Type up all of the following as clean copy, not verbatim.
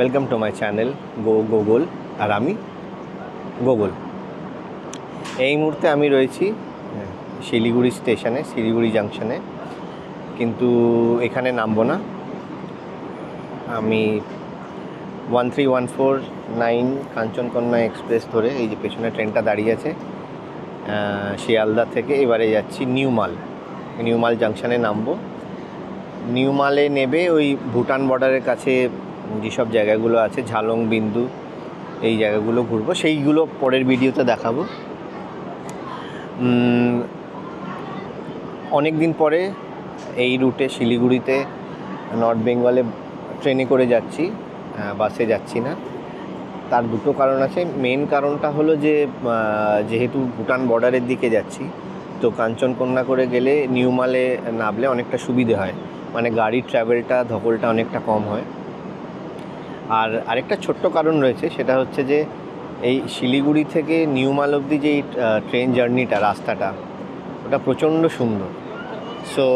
Welcome to my channel Gogol, আর আমি গোগল। এই মুহূর্তে আমি রয়েছি শিলিগুড়ি স্টেশনে, শিলিগুড়ি জাংশনে, কিন্তু এখানে নামবো না। আমি 13149 কাঞ্চনকন্যা এক্সপ্রেস ধরে, এই যে পেছনে ট্রেনটা দাঁড়িয়ে আছে, শিয়ালদা থেকে এবারে যাচ্ছি নিউমাল জাংশনে নামবো। নিউমালে নেবে ওই ভুটান বর্ডারের কাছে যেসব জায়গাগুলো আছে, ঝালং বিন্দু, এই জায়গাগুলো ঘুরবো, সেইগুলো পরের ভিডিওতে দেখাবো। অনেক দিন পরে এই রুটে শিলিগুড়িতে নর্থ বেঙ্গলে ট্রেনে করে যাচ্ছি, বাসে যাচ্ছি না। তার দুটো কারণ আছে। মেন কারণটা হলো যে যেহেতু ভুটান বর্ডারের দিকে যাচ্ছি, তো কাঞ্চনকন্যা করে গেলে নিউমালে নামলে অনেকটা সুবিধে হয়, মানে গাড়ির ট্রাভেলটা, ধকলটা অনেকটা কম হয়। আর আরেকটা ছোট্ট কারণ রয়েছে, সেটা হচ্ছে যে এই শিলিগুড়ি থেকে নিউমাল অবধি যে ট্রেন জার্নিটা, রাস্তাটা, ওটা প্রচণ্ড সুন্দর। So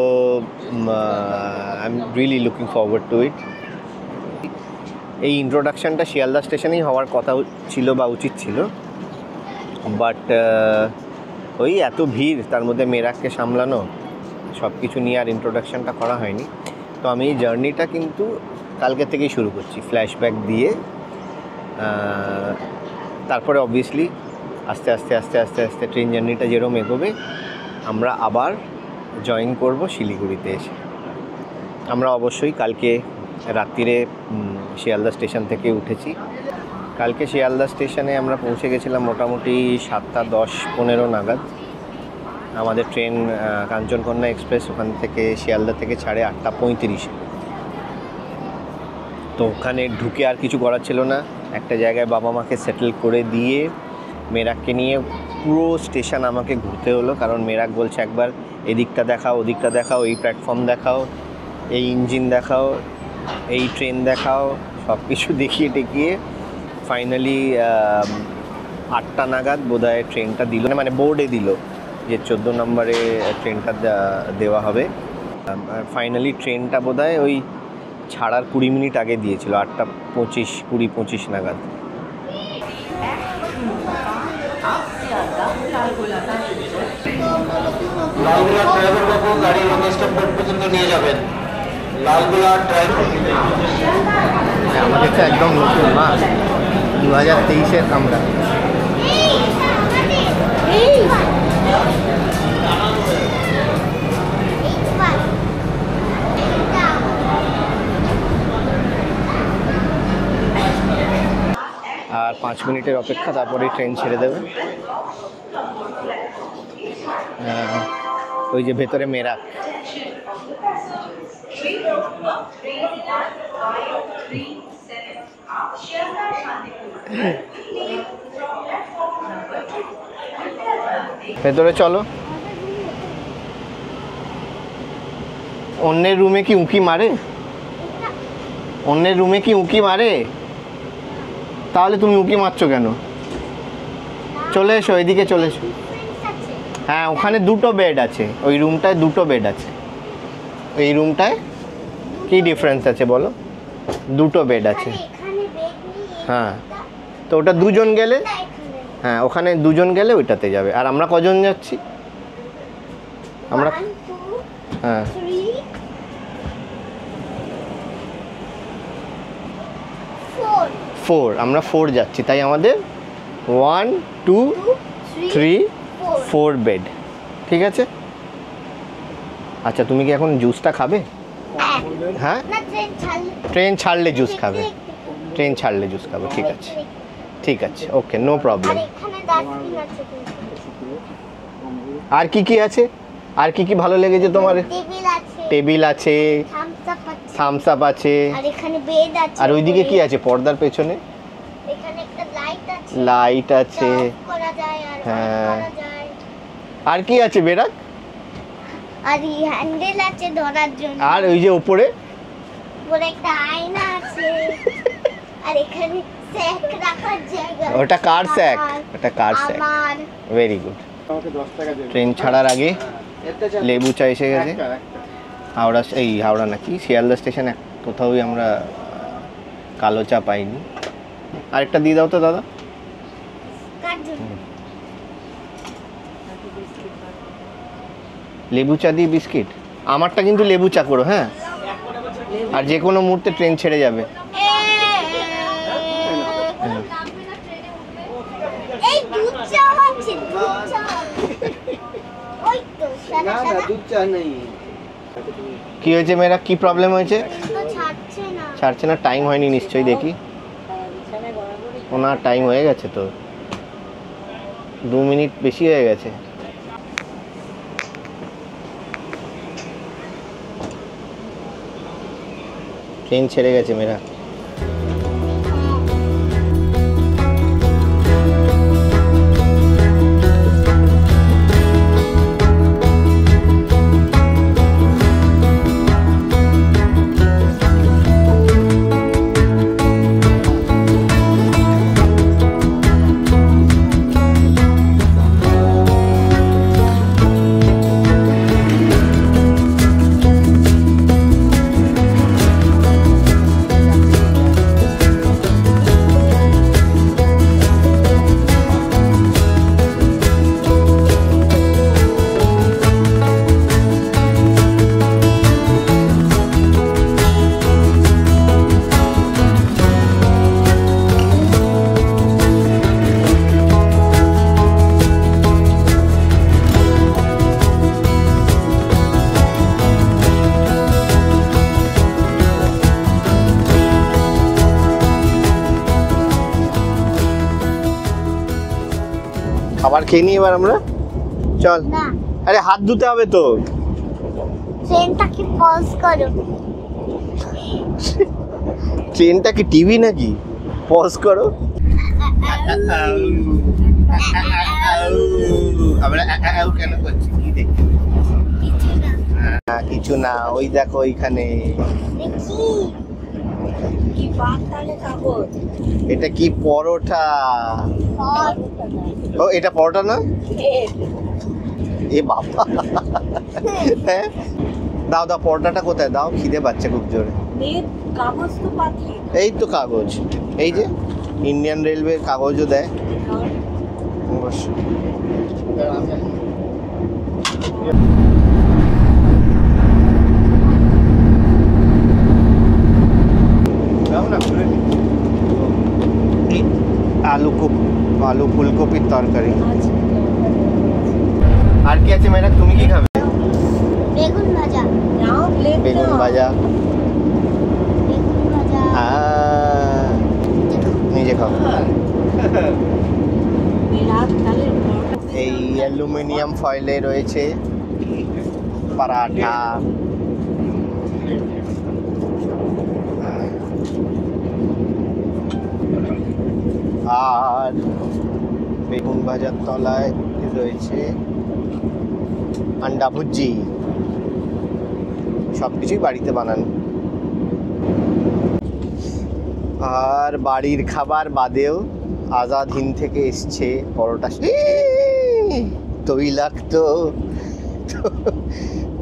I am really looking forward to it. এই ইন্ট্রোডাকশানটা শিয়ালদা স্টেশনেই হওয়ার কথা ছিল বা উচিত ছিল, বাট ওই এত ভিড়, তার মধ্যে মেরাককে সামলানো, সব কিছু নিয়ে আর ইন্ট্রোডাকশানটা করা হয়নি। তো আমি এই জার্নিটা কিন্তু কালকে থেকেই শুরু করছি, ফ্ল্যাশব্যাক দিয়ে। তারপরে অবভিয়াসলি আস্তে আস্তে আস্তে আস্তে আস্তে ট্রেন জার্নিটা যেরকম এগোবে, আমরা আবার জয়েন করব শিলিগুড়িতে এসে। আমরা অবশ্যই কালকে রাত্রিরে শিয়ালদা স্টেশন থেকে উঠেছি। কালকে শিয়ালদা স্টেশনে আমরা পৌঁছে গেছিলাম মোটামুটি 7টা 10-15 নাগাদ। আমাদের ট্রেন কাঞ্চনকন্যা এক্সপ্রেস ওখান থেকে শিয়ালদা থেকে ছাড়ে 8টা 35-এ। তো ওখানে ঢুকে আর কিছু করার ছিল না, একটা জায়গায় বাবা মাকে সেটেল করে দিয়ে মেরাককে নিয়ে পুরো স্টেশন আমাকে ঘুরতে হলো। কারণ মেরাক বলছে একবার এদিকটা দেখাও, ওদিকটা দেখাও, এই প্ল্যাটফর্ম দেখাও, এই ইঞ্জিন দেখাও, এই ট্রেন দেখাও, সব কিছু দেখিয়ে টেকিয়ে ফাইনালি 8টা নাগাদ বোধহয় ট্রেনটা দিল, মানে বোর্ডে দিল যে 14 নম্বরে ট্রেনটা দেওয়া হবে। ফাইনালি ট্রেনটা বোধহয় ওই ছাড়ার 20 মিনিট আগে দিয়েছিল, 8টা 20-25 নাগাদ। আমাদের তো একদম নতুন মাস, 2023-এর আমরা। আর 5 মিনিটের অপেক্ষা, তারপরেই ট্রেন ছেড়ে দেবে। ওই যে ভেতরে মেরাক। ভেতরে চলো। অন্যের রুমে কি উঁকি মারে? অন্যের রুমে কি উঁকি মারে? তাহলে তুমি উঁকি মারছো কেন? চলে এসো, এদিকে চলে এসো। হ্যাঁ, ওখানে 2টো বেড আছে, ওই রুমটায় 2টো বেড আছে। এই রুমটায় কি ডিফারেন্স আছে বলো? 2টো বেড আছে। হ্যাঁ, তো ওটা দুজন গেলে, হ্যাঁ ওখানে দুজন গেলে ওইটাতে যাবে। আর আমরা কজন যাচ্ছি? আমরা হ্যাঁ 4, আমরা 4 যাচ্ছি, তাই আমাদের 1 2 3 4 বেড। ঠিক আছে। আচ্ছা, তুমি কি এখন জুসটা খাবে? হ্যাঁ, ট্রেন ছাড়লে জুস খাবে, ট্রেন ছাড়লে জুস খাবে। ঠিক আছে, ঠিক আছে, ওকে, নো প্রবলেম। আর কি কি আছে? আর কি কি ভালো লেগেছে তোমার? টেবিল আছে, থামস আপ আছে, আর ওইদিকে কি আছে পর্দার পেছনে? এখানে একটা লাইট আছে করা যায় আর হ্যাঁ করা যায়। আর কি আছে বেরাক? আর এই হ্যান্ডেল আছে ধরার জন্য। আর ওই যে উপরে একটা আয়না আছে। আর এখানে স্যাক রাখার জায়গা। ওটা কার স্যাক? ওটা কার স্যাক। আমার ভেরি গুড। ট্রেন ছাড়ার আগে লেবু চা এসে গেছে। হাওড়া নাকি শিয়ালদা স্টেশনে কোথাওই আমরা কালো চা পাইনি। আরেকটা দিয়ে দাও তো দাদা। কার জন্য? লেবু চা দিয়ে বিস্কিট। আমারটা কিন্তু লেবু চা করো হ্যাঁ, আর যে কোনো মুহূর্তে ট্রেন ছেড়ে যাবে। এই দুধ চা আছে, দুধ চা। ওই তো সাদা সাদা। দুধ চা নেই। কি হয়েছে মেয়েরা, কি প্রবলেম হয়েছে? তো ছাড়ছে না। ছাড়ছে না, টাইম হয়নি নিশ্চয়ই। দেখি ওনার টাইম হয়ে গেছে তো, 2 মিনিট বেশি হয়ে গেছে। ট্রেন ছেড়ে গেছে মেয়েরা। খাবার খেয়ে নিই এবার আমরা, চল। না, আরে হাত ধুতে হবে তো। ট্রেনটাকে পজ করো। ট্রেনটা কি টিভি নাকি? পজ করো। আমরা কেন করছি, কি দেখি? কিছু না, ওই দেখো ওইখানে। এটা কি পরোটা? ও এটা পরোটা না? এ বাবা, হ্যাঁ দাও দাও, পরোটাটা কোথায় দাও, খিদে পাচ্ছে খুব জোরে। এই তো কাগজ, এই যে ইন্ডিয়ান রেলওয়ের কাগজও দেয়। অবশ্যই। আলু ফুলকপির তরকারি। আর কি আছে মেয়েরা, তুমি কি খাবে? বেগুন ভাজা। বেগুন ভাজা। বেগুন ভাজা। নিজে খাও। এই অ্যালুমিনিয়াম ফয়েলে রয়েছে পরাঠা। আর বেগুন ভাজার তলায় রয়েছে আন্ডা ভুজি। সবকিছুই বাড়িতে বানানো। আর বাড়ির খাবার বাদেও আজাদ হিন্দ থেকে এসছে পরোটা,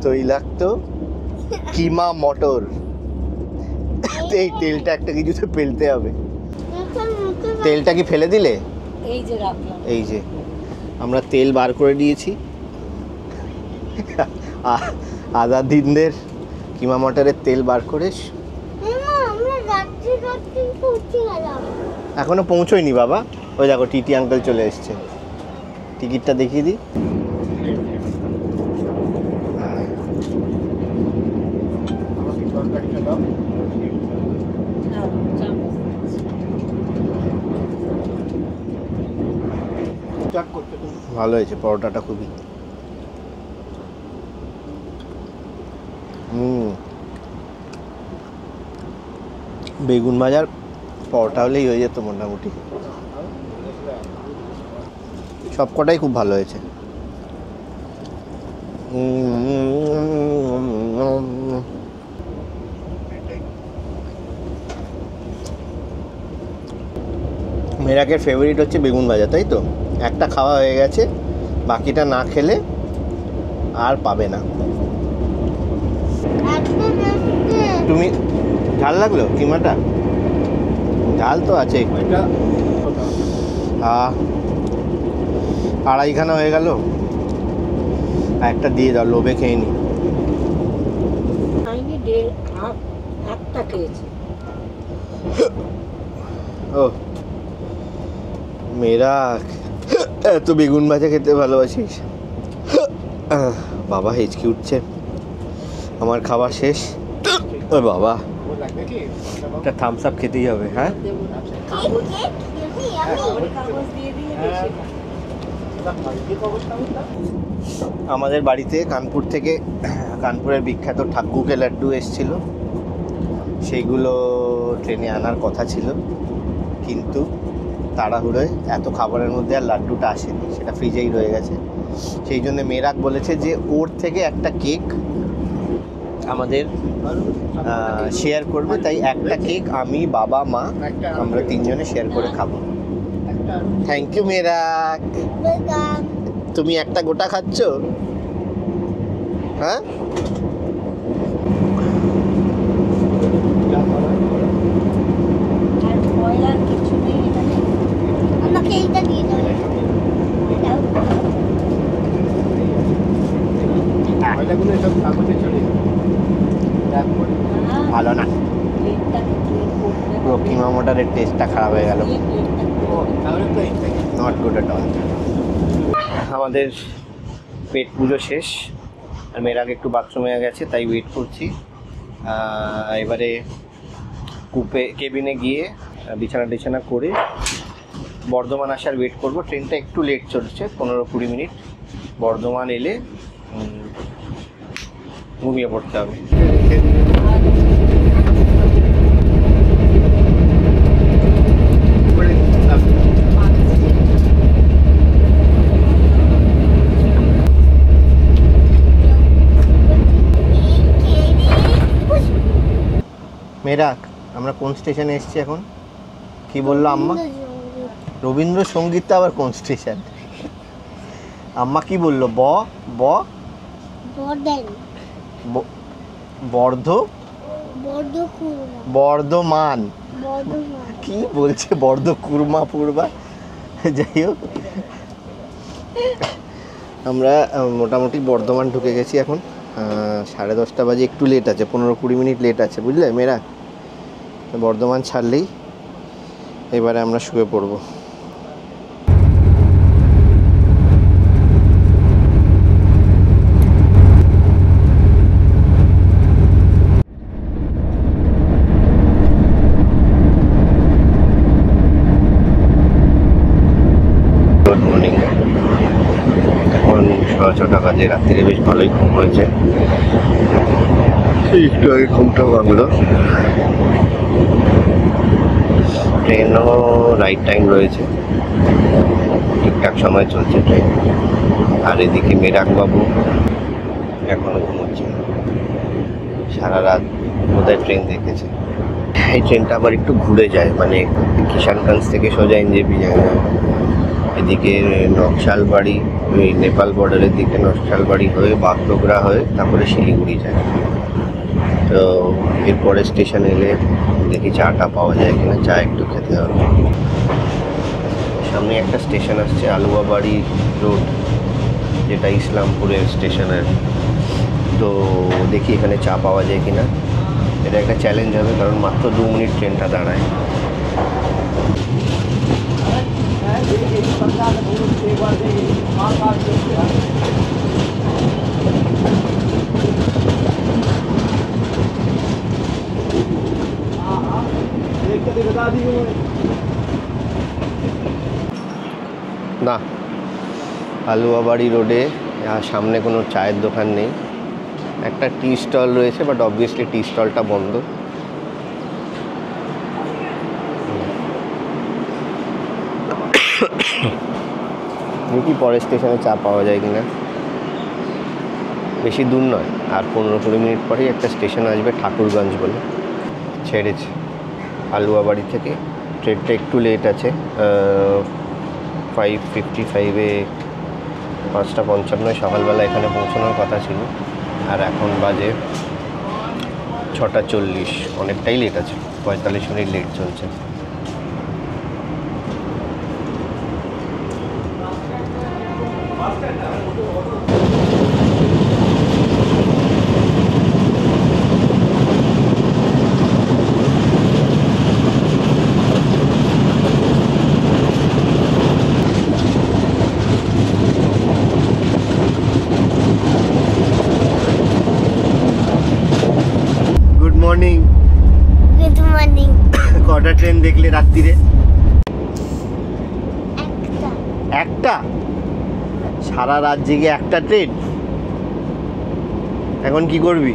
তৈলাক্ত কিমা মটর। এই তেলটা একটা কিছুতে ফেলতে হবে। তেলটা কি ফেলে দিলে? এই যে রাখলাম, এই যে আমরা তেল বার করে দিয়েছি। আজাদ হিন্দের কিমা মটরের তেল বার করে। এখনো পৌঁছয়নি বাবা, ওই দেখো টিটি আঙ্কেল চলে এসছে। টিকিটটা দেখিয়ে দিই। ভালো হয়েছে পরোটাটা খুবই। বেগুন ভাজার পরোটা হলেই হয়ে যেত মোটামুটি। সব কটাই খুব ভালো হয়েছে। মেরাকের ফেভারিট হচ্ছে বেগুন ভাজা, তাই তো? একটা খাওয়া হয়ে গেছে, বাকিটা না খেলে আর পাবে না। তুমি ঝাল লাগলো কিমাটা? ঝাল তো আছে। আড়াইখানা হয়ে গেল, একটা দিয়ে দাও, লোভে খেয়ে নি। একটা খেয়েছি। ও মেরা, এত বেগুন ভাজা খেতে ভালোবাসিস? বাবা হেঁচকি উঠছে, আমার খাবার শেষ। ও বাবা, একটা থামস আপ খেতেই হবে। হ্যাঁ, আমাদের বাড়িতে কানপুরের বিখ্যাত ঠাকুরকে লাড্ডু এসেছিল, সেইগুলো ট্রেনে আনার কথা ছিল, কিন্তু তাড়াহুড়োয় এত খাবারের মধ্যে আর লাড্ডুটা আসেনি, সেটা ফ্রিজেই রয়ে গেছে। সেই জন্য মেরাক বলেছে যে ওর থেকে একটা কেক আমাদের শেয়ার করবে, তাই একটা কেক আমি, বাবা, মা, আমরা তিনজনে শেয়ার করে খাবো। থ্যাংক ইউ মেরাক। তুমি একটা গোটা খাচ্ছ? হ্যাঁ, আমাকে এইটা দিয়ে দাও। ভালো না, পুরো কিমা মটরের টেস্টটা খারাপ হয়ে গেল। Not good at all. আমাদের পেট পুজো শেষ, আর মেয়ের আগে একটু বাথরুমে গেছে, তাই ওয়েট করছি। এবারে কেবিনে গিয়ে বিছানা করে বর্ধমান আসার ওয়েট করব। ট্রেনটা একটু লেট চলছে, 15-20 মিনিট। বর্ধমান এলে ঘুমিয়ে পড়তে হবে। মেরাক, আমরা কোন স্টেশনে এসেছি এখন? কি বললো আম্মা? রবীন্দ্রসঙ্গীত আবার কোন স্টেশন? আম্মা কি বললো? বর্ধমান কি বলছে? কুরমা পূর্বা। যাই হোক, আমরা মোটামুটি বর্ধমান ঢুকে গেছি এখন। 10:30 বাজে, একটু লেট আছে, 15-20 মিনিট লেট আছে, বুঝলে মেয়েরা? বর্ধমান ছাড়লেই এবারে আমরা শুয়ে পড়বো। Good morning. এখন 6:30 বাজে, রাত্রিরে বেশ ভালোই ঘুম হয়েছে, একটু আগে ঘুমটা ভাঙলো। ট্রেনও রাইট টাইম রয়েছে, ঠিকঠাক সময় চলছে ট্রেন। আর এদিকে মেরাকবাবু এখনও ঘুমোচ্ছে, সারা রাত বোধহয় ট্রেন দেখেছে। এই ট্রেনটা আবার একটু ঘুরে যায়, মানে কিষানগঞ্জ থেকে সোজা এনজেপি যায় না, এদিকে নকশালবাড়ি, ওই নেপাল বর্ডারের দিকে নকশালবাড়ি হয়ে বাগডোগরা হয়ে তারপরে শিলিগুড়ি যায়। তো এরপরে স্টেশন এলে দেখি চাটা পাওয়া যায় কিনা, চা একটু খেতে হবে। সামনে একটা স্টেশন আসছে, আলুয়াবাড়ি রোড, যেটা ইসলামপুরের স্টেশনের। তো দেখি এখানে চা পাওয়া যায় কিনা। এটা একটা চ্যালেঞ্জ হবে, কারণ মাত্র 2 মিনিট ট্রেনটা দাঁড়ায়। না, আলুয়াবাড়ি রোডে সামনে কোনো চায়ের দোকান নেই। একটা টি স্টল রয়েছে, বাট অবভিয়াসলি টি স্টলটা বন্ধ। দেখি পরের স্টেশনে চা পাওয়া যায় কিনা। বেশি দূর নয়, আর 15-20 মিনিট পরেই একটা স্টেশন আসবে ঠাকুরগঞ্জ বলে। ছেড়েছে আলুয়াবাড়ি থেকে। ট্রেনটা একটু লেট আছে, 5:55-এ 5:55 সকালবেলা এখানে পৌঁছানোর কথা ছিল, আর এখন বাজে 6:40। অনেকটাই লেট আছে, 45 মিনিট লেট চলছে। Good morning. Good morning. কটা ট্রেন দেখলে রাত্রিরে? একটা। একটা? সারা রাত জেগে একটা ট্রেন? এখন কি করবি?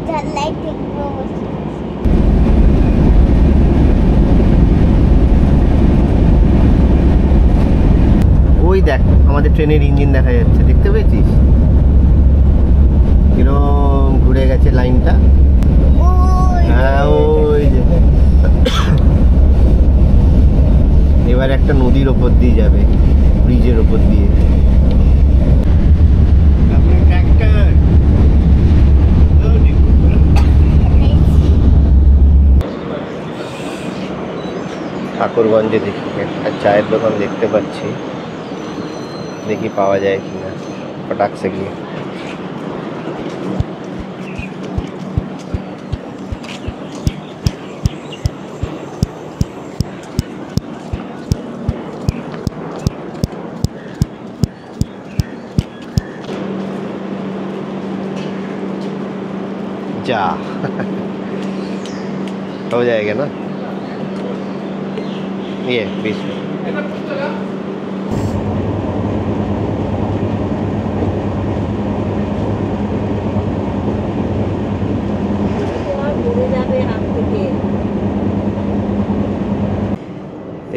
জানলায় দেখবো বসে। ওই দেখ আমাদের ট্রেনের ইঞ্জিন দেখা যাচ্ছে, দেখতে পেয়েছিস কিরম ঘুরে গেছে লাইনটা? ওই হ্যাঁ ওই যে। এবার একটা নদীর ওপর দিয়ে যাবে, ব্রিজের ওপর দিয়ে। ঠাকুরগঞ্জে দেখি একটা চায়ের দোকান দেখতে পাচ্ছি, দেখি পাওয়া যায় কিনা ফটাকসে গিয়ে। जा हो जाएगा ना ये 20 में।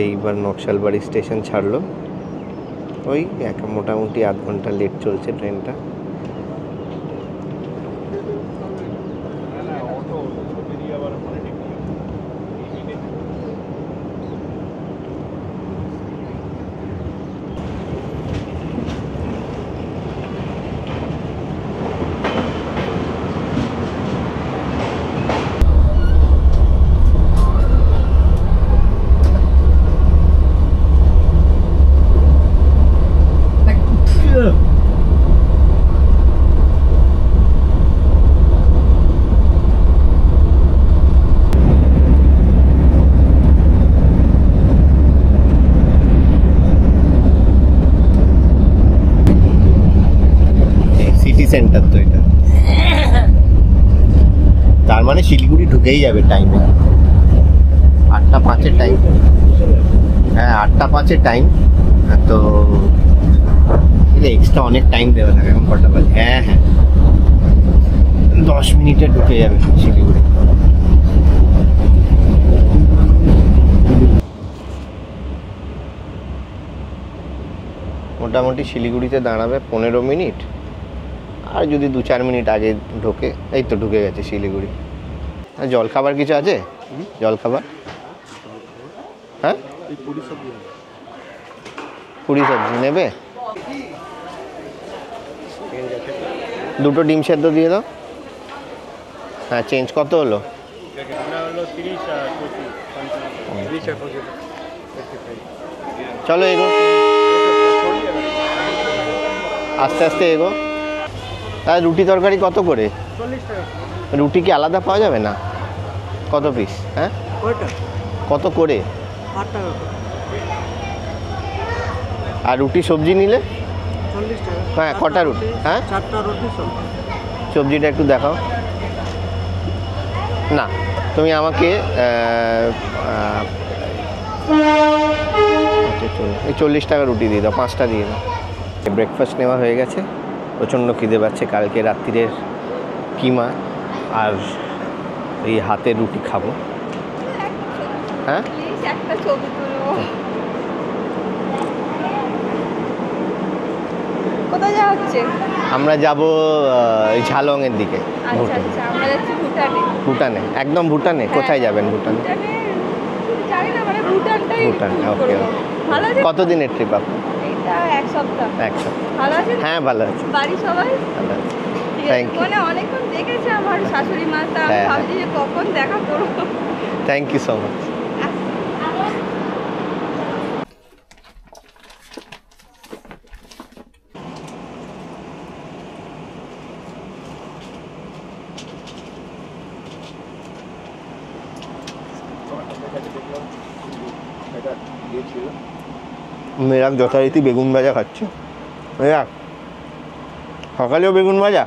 এইবার নকশালবাড়ি স্টেশন ছাড়লো, ওই মোটামুটি আধ ঘন্টা লেট চলছে ট্রেনটা। সেন্টার তো এটা, তার মানে শিলিগুড়ি ঢুকেই যাবে টাইমে। 8:05-এর টাইম, হ্যাঁ 8:05-এর টাইম। তো এক্সট্রা অনেক টাইম দেওয়া থাকে। এখন কটা বাজে? হ্যাঁ হ্যাঁ 10 মিনিটে ঢুকে যাবে শিলিগুড়ি। মোটামুটি শিলিগুড়িতে দাঁড়াবে 15 মিনিট, আর যদি 2-4 মিনিট আগে ঢোকে, এই তো ঢুকে গেছে শিলিগুড়ি। জল খাবার কিছু আছে? জল খাবার? হ্যাঁ পুরি সবজি নেবে? দুটো ডিম সেদ্ধ দিয়ে দাও। হ্যাঁ চেঞ্জ কত হলো? চলো এগো, আস্তে আস্তে এগো। আর রুটি তরকারি কত করে? 40 টাকা। রুটি কি আলাদা পাওয়া যাবে না? কত পিস? হ্যাঁ কত করে? 8 টাকা। আর রুটি সবজি নিলে? 40 টাকা। হ্যাঁ কটা রুটি? হ্যাঁ 4টা রুটি সবজি। সবজিটা একটু দেখাও না। তুমি আমাকে এই 40 টাকা রুটি দিয়ে দাও, 5টা দিয়ে দাও। ব্রেকফাস্ট নেওয়া হয়ে গেছে, প্রচণ্ড খিদে পাচ্ছে। কালকে রাত্রিরের কিমা আর এই হাতের রুটি খাবো। হ্যাঁ আমরা যাব ঝালংয়ের দিকে। আচ্ছা আচ্ছা, আমরা যাচ্ছি ভুটানে। ভুটানে? একদম ভুটানে? কোথায় যাবেন ভুটানে? ভুটানে জানি না, মানে ভুটানটাই ভুটান, ঠিক ওকে। করবো। ভালো আছে? কতদিনের ট্রিপ আপনার? এটা এক সপ্তাহ। এক সপ্তাহ। ভালো আছে? হ্যাঁ ভালো আছে, বাড়ি সবাই? ভালো আছে। ঠিক Thank আছে, you. মানে অনেকক্ষণ দেখেছে আমার শাশুড়ি মা, তা আমি হ্যাঁ, ভাবছি যে কখন দেখা করবো। Thank you so much. মেরাক যথারীতি বেগুন ভাজা খাচ্ছে। মেরাক সকালেও বেগুন ভাজা?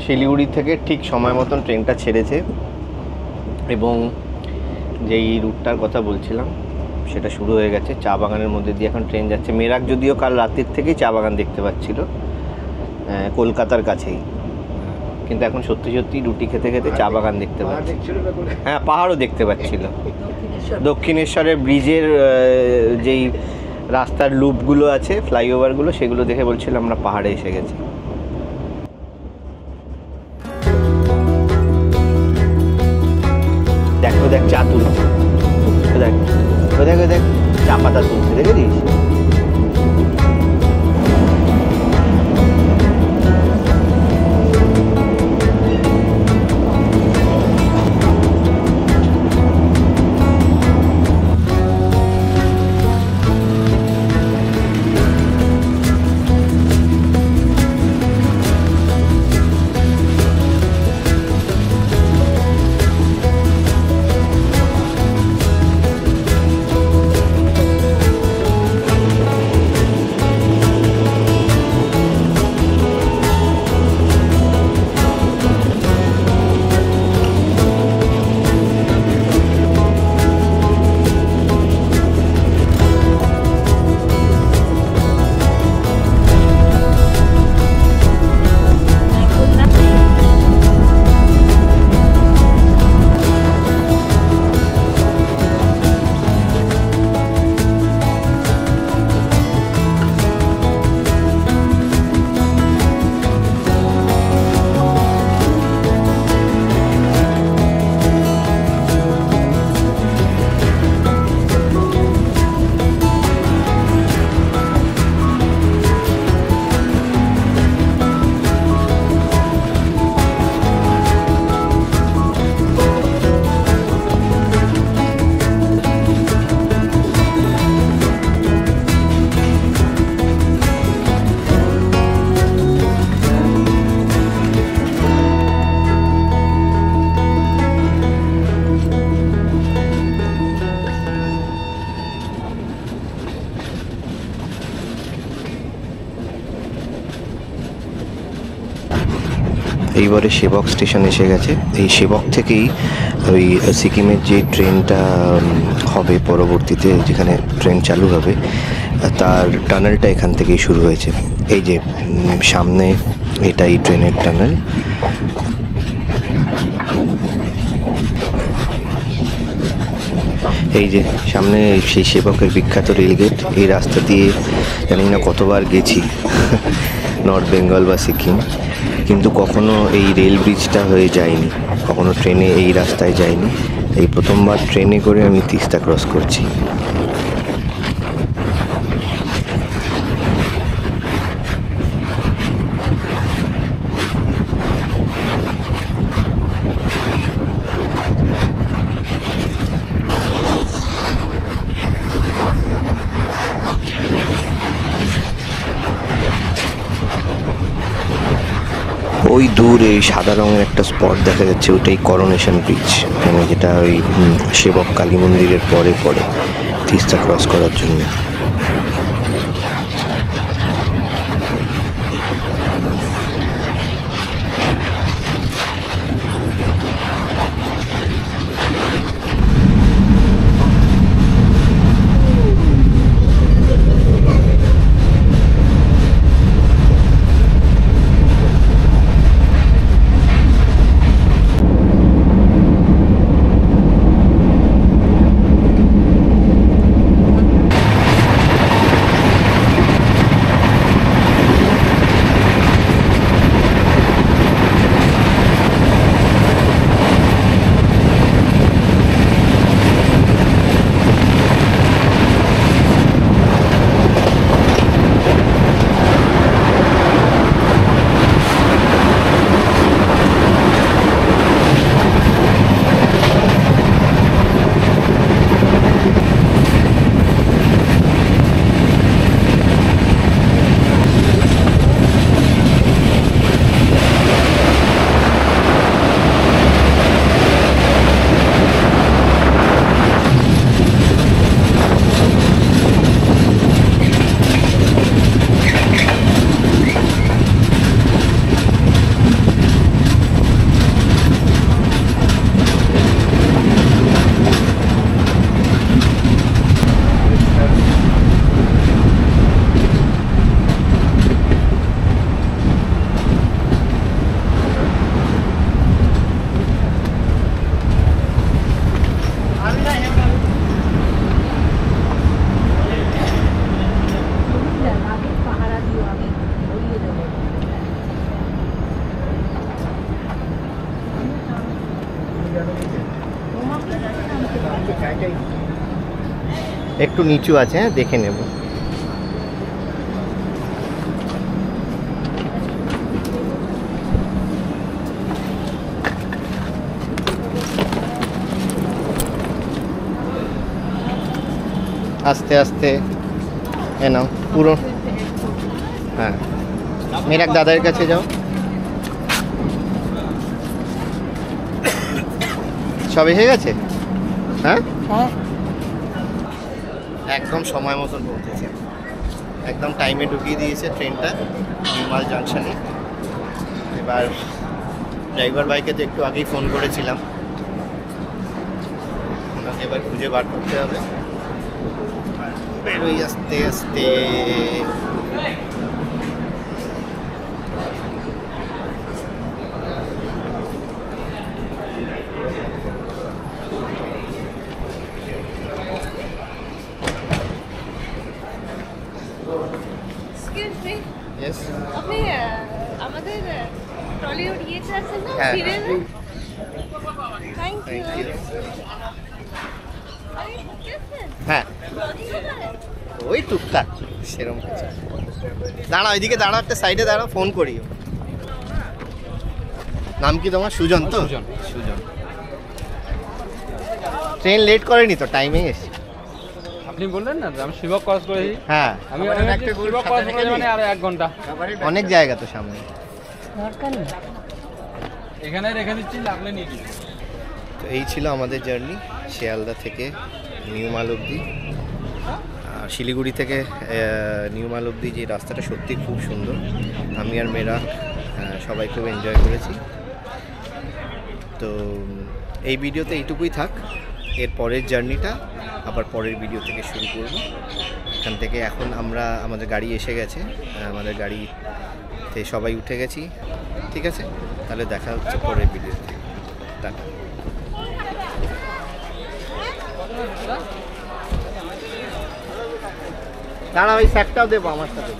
শিলিগুড়ি থেকে ঠিক সময় মতন ট্রেনটা ছেড়েছে এবং যেই রুটটার কথা বলছিলাম সেটা শুরু হয়ে গেছে। চা বাগানের মধ্যে দিয়ে এখন ট্রেন যাচ্ছে। মেরাক যদিও কাল রাতের থেকেই চা বাগান দেখতে পাচ্ছিল কলকাতার কাছেই, কিন্তু এখন সত্যি সত্যি রুটি খেতে খেতে চা বাগান দেখতে পাচ্ছি। হ্যাঁ, পাহাড়ও দেখতে পাচ্ছিল। দক্ষিণেশ্বরের ব্রিজের যেই রাস্তার লুপগুলো আছে, ফ্লাইওভারগুলো, সেগুলো দেখে বলছিল আমরা পাহাড়ে এসে গেছি। দেখো, দেখ চা তুলছে, দেখ দেখ দেখ চা পাতা তুলছে, দেখেছিস? এইবারে সেবক স্টেশন এসে গেছে। এই সেবক থেকেই ওই সিকিমের যে ট্রেনটা হবে পরবর্তীতে, যেখানে ট্রেন চালু হবে, তার টানেলটা এখান থেকেই শুরু হয়েছে। এই যে সামনে, এটাই ট্রেনের টানেল। এই যে সামনে সেই সেবকের বিখ্যাত রেলগেট। এই রাস্তা দিয়ে জানি না কতবার গেছি নর্থ বেঙ্গল বা সিকিম, কিন্তু কখনো এই রেল ব্রিজটা হয়ে যায়নি, কখনো ট্রেনে এই রাস্তায় যায়নি। এই প্রথমবার ট্রেনে করে আমি তিস্তা ক্রস করছি। ওই দূরে সাদা রঙের একটা স্পট দেখা যাচ্ছে, ওটাই করোনেশন ব্রিজ, মানে যেটা ওই সেবক কালী মন্দিরের পরে পরে তিস্তা ক্রস করার জন্য। একটু নিচু আছে, হ্যাঁ দেখে নেব। আস্তে আস্তে এ নাও পুরো। হ্যাঁ, মেরাক দাদার কাছে যাও। সব এসে গেছে? হ্যাঁ, একদম সময় মতন পৌঁছেছে, একদম টাইমে ঢুকিয়ে দিয়েছে ট্রেনটা নিউমাল জাংশনে। এবার ড্রাইভার ভাইকে তো একটু আগেই ফোন করেছিলাম, ওনাকে এবার খুঁজে বার করতে হবে। বেরোই আস্তে আস্তে। Excuse me, Yes? আপনি আমাদের টলিউড ইয়েতে আছেন না, হ্যাঁ। Serial? Thank you. Thank you. আরে কি আছেন? হ্যাঁ, ব্লগিং করেন? ওই টুকটাক সেরকম কিছু। দাঁড়াও, এদিকে দাঁড়াও, একটা সাইডে দাঁড়াও, ফোন করিও। নাম কি তোমার? সুজন তো? সুজন। ট্রেন লেট করেনি তো, টাইমে এসে? আপনি বললেন না আমি শিবক ক্রস করেছি, হ্যাঁ, আমি শিবক ক্রস করেছি মানে আর 1 ঘন্টা। অনেক জায়গা তো সামনে। এখানে রেখে দিচ্ছি, লাগলে নিয়ে দিচ্ছি। তো এই ছিল আমাদের জার্নি শিয়ালদা থেকে নিউমাল অবধি। আর শিলিগুড়ি থেকে নিউমাল অবধি যে রাস্তাটা সত্যি খুব সুন্দর। আমি আর মেয়েরা সবাই খুব এনজয় করেছি। তো এই ভিডিওতে এইটুকুই থাক। এর পরের জার্নিটা আবার পরের ভিডিও থেকে শুরু করব। এখান থেকে এখন আমরা, আমাদের গাড়ি এসে গেছে, আমাদের গাড়িতে সবাই উঠে গেছি। ঠিক আছে, তাহলে দেখা হচ্ছে পরের ভিডিওতে। টাটা। দাঁড়া, ওই স্যাকটাও দেবো আমার সাথে।